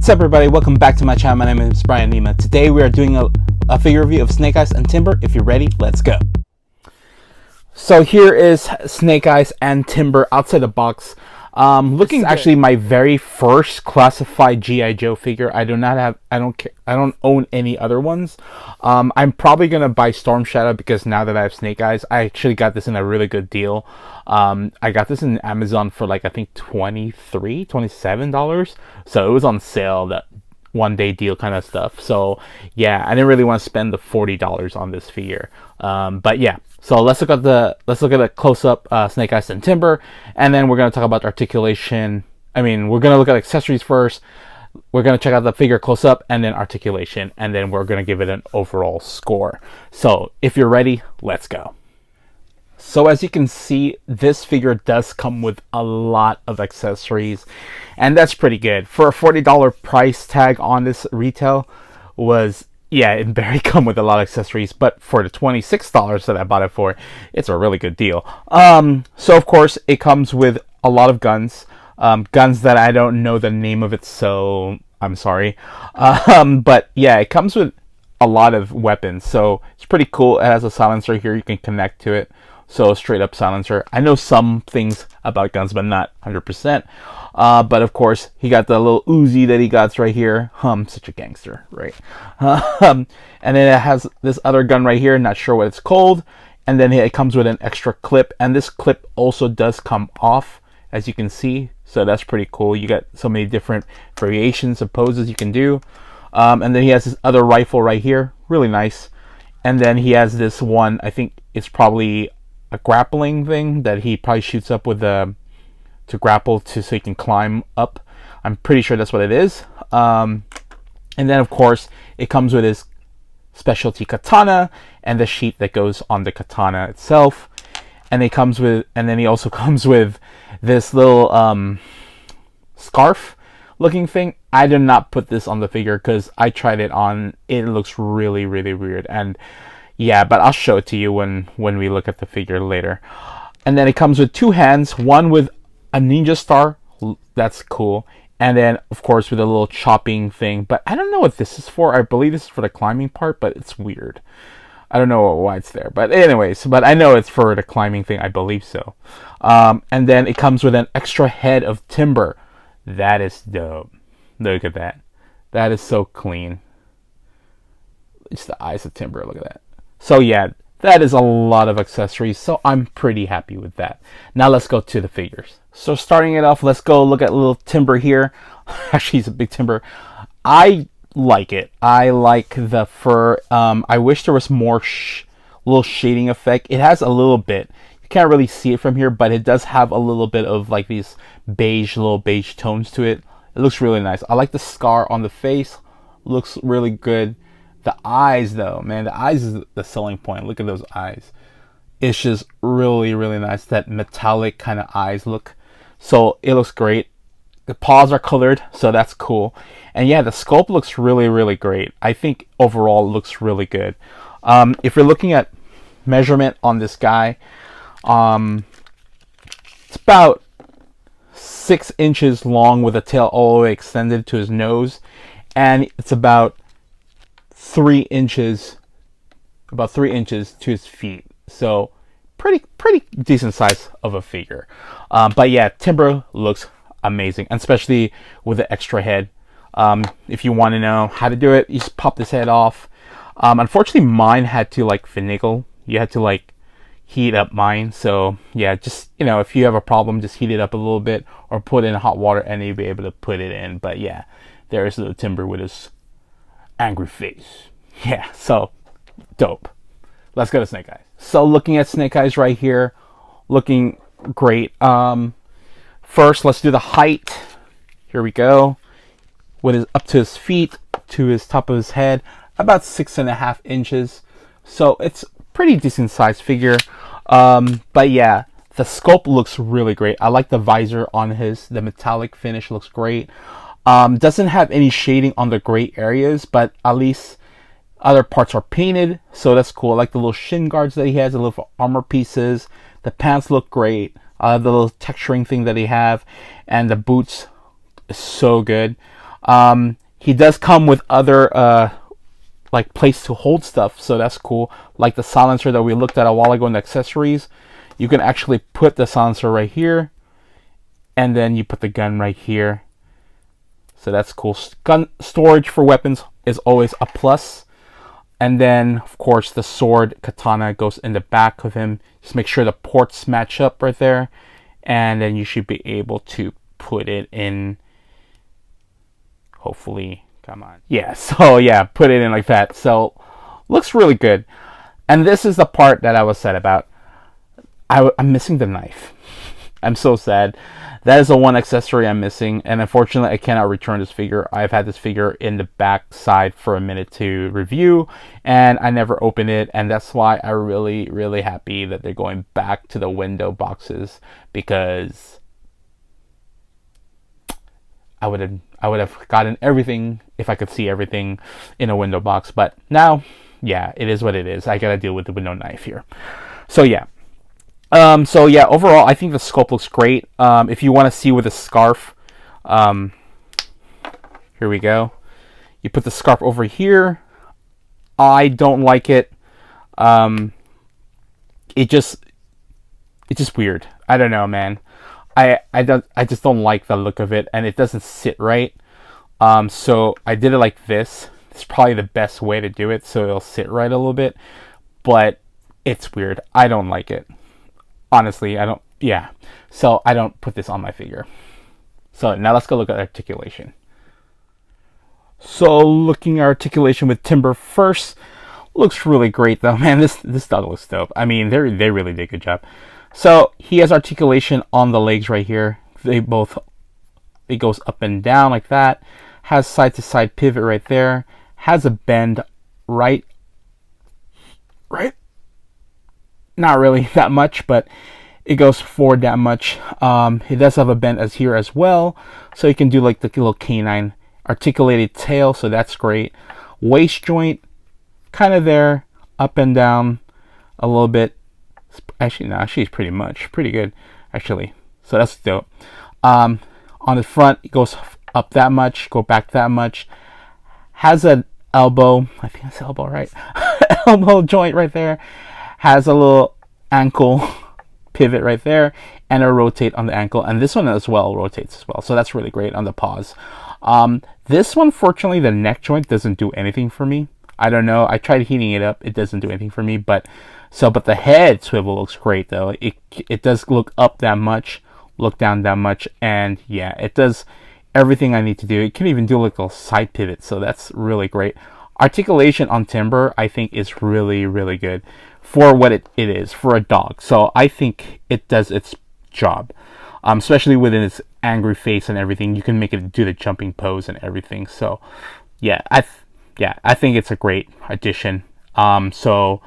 What's up, everybody? Welcome back to my channel. My name is Brian Lima. Today we are doing a figure review of Snake Eyes and Timber. If you're ready, let's go. So here is Snake Eyes and Timber outside the box. Looking actually my very first classified G.I. Joe figure. I don't own any other ones. I'm probably gonna buy Storm Shadow because now that I have Snake Eyes, I actually got this in a really good deal. I got this in Amazon for like I think $27, so it was on sale, that one day deal kind of stuff. So yeah, I didn't really want to spend the $40 on this figure. But yeah, so let's look at a close-up Snake Eyes and Timber, and then we're gonna talk about articulation. We're gonna look at accessories first. We're gonna check out the figure close up, and then articulation, and then we're gonna give it an overall score. So if you're ready, let's go. So as you can see, this figure does come with a lot of accessories, and that's pretty good. For a $40 price tag on this retail it barely come with a lot of accessories, but for the $26 that I bought it for, it's a really good deal. So of course, it comes with a lot of guns. Guns that I don't know the name of it, so I'm sorry. But yeah, it comes with a lot of weapons, so it's pretty cool. It has a silencer here, you can connect to it. So straight up silencer. I know some things about guns, but not 100%. But of course, he got the little Uzi that he got right here. Such a gangster, right? And then it has this other gun right here. Not sure what it's called. And then it comes with an extra clip, and this clip also does come off, as you can see. So that's pretty cool. You got so many different variations of poses you can do. And then he has this other rifle right here, really nice. And then he has this one. I think it's probably a grappling thing that he probably shoots up with to grapple so he can climb up. I'm pretty sure that's what it is. And then of course it comes with his specialty katana and the sheath that goes on the katana itself. And then he also comes with this little scarf looking thing. I did not put this on the figure because I tried it on. It looks really, really weird. And yeah, but I'll show it to you when we look at the figure later. And then it comes with two hands, one with a ninja star. That's cool. And then, of course, with a little chopping thing. But I don't know what this is for. I believe this is for the climbing part, but it's weird. I don't know why it's there. But anyways, but I know it's for the climbing thing. I believe so. And then it comes with an extra head of Timber. That is dope. Look at that. That is so clean. It's the eyes of Timber. Look at that. So yeah, that is a lot of accessories, so I'm pretty happy with that. Now let's go to the figures. So starting it off, let's go look at little Timber here. Actually, he's a big Timber. I like it. I like the fur. I wish there was more little shading effect. It has a little bit. You can't really see it from here, but it does have a little bit of like these little beige tones to it. It looks really nice. I like the scar on the face. Looks really good. The eyes, though, man, the eyes is the selling point. Look at those eyes. It's just really, really nice. That metallic kind of eyes look. So it looks great. The paws are colored, so that's cool. And yeah, the sculpt looks really, really great. I think overall it looks really good. If you're looking at measurement on this guy, it's about 6 inches long with the tail all the way extended to his nose. And it's about 3 inches to his feet, so pretty decent size of a figure. But yeah, Timber looks amazing, and especially with the extra head. If you want to know how to do it, you just pop this head off. Unfortunately, mine had to like finagle. You had to like heat up mine. So yeah, just if you have a problem, just heat it up a little bit or put it in hot water, and you'll be able to put it in. But yeah, there is the Timber with his angry face. Yeah, so dope. Let's go to Snake Eyes. So looking at Snake Eyes right here, looking great. First, let's do the height. Here we go. With his up to his feet, to his top of his head, about 6.5 inches. So it's pretty decent sized figure. But yeah, the sculpt looks really great. I like the visor on the metallic finish looks great. Doesn't have any shading on the gray areas, but at least other parts are painted, so that's cool. I like the little shin guards that he has, the little armor pieces. The pants look great. The little texturing thing that he have, and the boots is so good. He does come with other like place to hold stuff, so that's cool. Like the silencer that we looked at a while ago in the accessories, you can actually put the silencer right here, and then you put the gun right here. So that's cool. Gun storage for weapons is always a plus. And then, of course, the sword katana goes in the back of him. Just make sure the ports match up right there. And then you should be able to put it in. Hopefully, come on. Yeah, so yeah, put it in like that. So, looks really good. And this is the part that I was sad about. I'm missing the knife. I'm so sad. That is the one accessory I'm missing, and unfortunately I cannot return this figure. I've had this figure in the back side for a minute to review, and I never opened it, and that's why I'm really happy that they're going back to the window boxes, because I would have gotten everything if I could see everything in a window box. But now, yeah, it is what it is. I gotta deal with the window knife here. So yeah. Overall, I think the sculpt looks great. If you want to see with a scarf, here we go. You put the scarf over here. I don't like it. It's just weird. I don't know, man. I just don't like the look of it, and it doesn't sit right. So I did it like this. It's probably the best way to do it, so it'll sit right a little bit. But it's weird. I don't like it. Honestly, I don't, yeah. So I don't put this on my figure. So now let's go look at articulation. So looking at articulation with Timber first, looks really great though, man. This dog looks dope. I mean, they really did a good job. So he has articulation on the legs right here. It goes up and down like that. Has side to side pivot right there. Has a bend right. Not really that much, but it goes forward that much. It does have a bend as here as well, so you can do like the little canine articulated tail, so that's great. Waist joint, kind of there, up and down a little bit. Actually, no, she's pretty good, actually. So that's dope. On the front, it goes up that much, go back that much. Has an elbow, I think that's elbow, right? Elbow joint right there. Has a little ankle pivot right there, and a rotate on the ankle, and this one as well rotates as well, so that's really great on the paws. This one, fortunately, the neck joint doesn't do anything for me. I don't know, I tried heating it up, it doesn't do anything for me, but the head swivel looks great though. It does look up that much, look down that much, and yeah, it does everything I need to do. It can even do like a side pivot, so that's really great. Articulation on Timber, I think, is really good for what it is, for a dog. So I think it does its job, especially within its angry face and everything. You can make it do the jumping pose and everything. So yeah, I think it's a great addition. So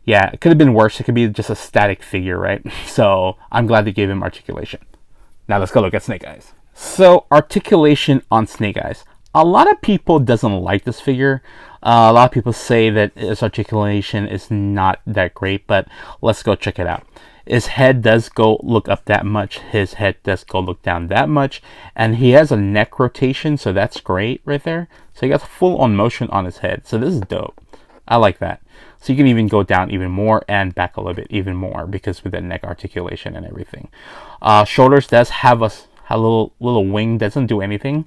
yeah, it could have been worse. It could be just a static figure, right? So I'm glad they gave him articulation. Now let's go look at Snake Eyes. So articulation on Snake Eyes. A lot of people doesn't like this figure. A lot of people say that his articulation is not that great, but let's go check it out. His head does go look up that much. His head does go look down that much. And he has a neck rotation, so that's great right there. So he got full on motion on his head. So this is dope. I like that. So you can even go down even more and back a little bit even more, because with the neck articulation and everything. Shoulders does have a little wing, doesn't do anything.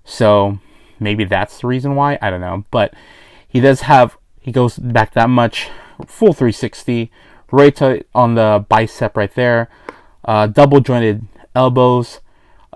So maybe that's the reason why. I don't know. But he goes back that much. Full 360. Right on the bicep right there. Double jointed elbows.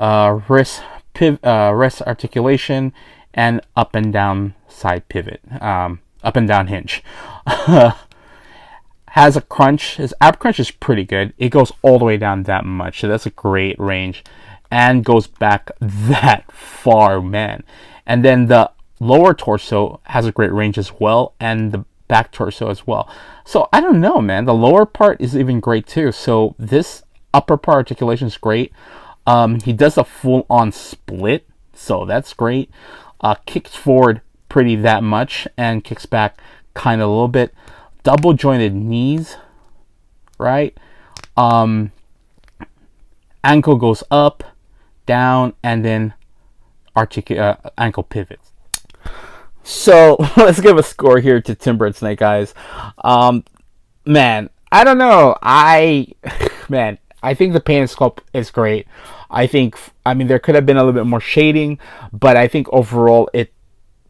Wrist articulation. And up and down side pivot. Up and down hinge. Has a crunch. His ab crunch is pretty good. It goes all the way down that much. So that's a great range. And goes back that far, man. And then the lower torso has a great range as well, and the back torso as well. So I don't know, man. The lower part is even great too. So this upper part articulation is great. He does a full-on split, so that's great. Kicks forward pretty that much, and kicks back kind of a little bit. Double jointed knees, right? Ankle goes up, down, and then ankle pivots. So let's give a score here to Timber and Snake Eyes. Man, I don't know. I think the paint and sculpt is great. I mean, there could have been a little bit more shading, but I think overall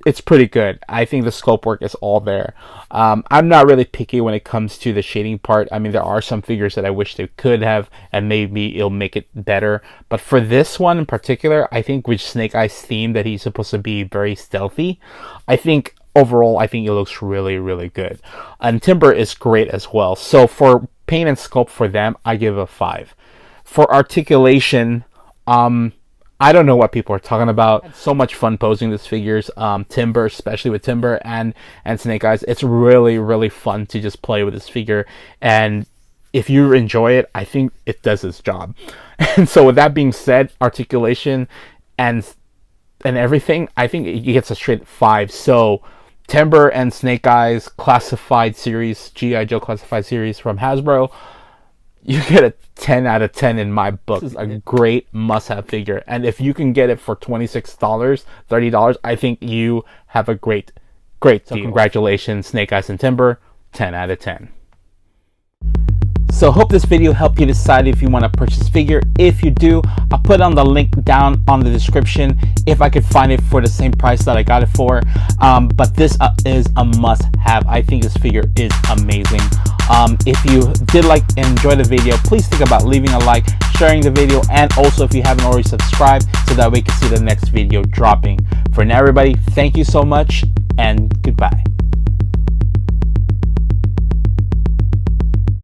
it's pretty good. I think the sculpt work is all there. I'm not really picky when it comes to the shading part. I mean, there are some figures that I wish they could have, and maybe it'll make it better. But for this one in particular, I think with Snake Eyes' theme that he's supposed to be very stealthy, I think overall, I think it looks really, really good. And Timber is great as well. So for paint and sculpt for them, I give a 5. For articulation, I don't know what people are talking about. I had so much fun posing these figures. Timber, especially with Timber and Snake Eyes, it's really, really fun to just play with this figure. And if you enjoy it, I think it does its job. And so with that being said, articulation and everything, I think it gets a straight 5. So Timber and Snake Eyes classified series, G.I. Joe classified series from Hasbro, you get a 10 out of 10 in my book. This is a great must-have figure. And if you can get it for $26, $30, I think you have a great deal. So congratulations, Snake Eyes and Timber, 10 out of 10. So hope this video helped you decide if you want to purchase this figure. If you do, I'll put on the link down on the description if I could find it for the same price that I got it for. But this is a must-have. I think this figure is amazing. If you did like and enjoy the video, please think about leaving a like, sharing the video, and also if you haven't already subscribed so that we can see the next video dropping. For now, everybody, thank you so much and goodbye.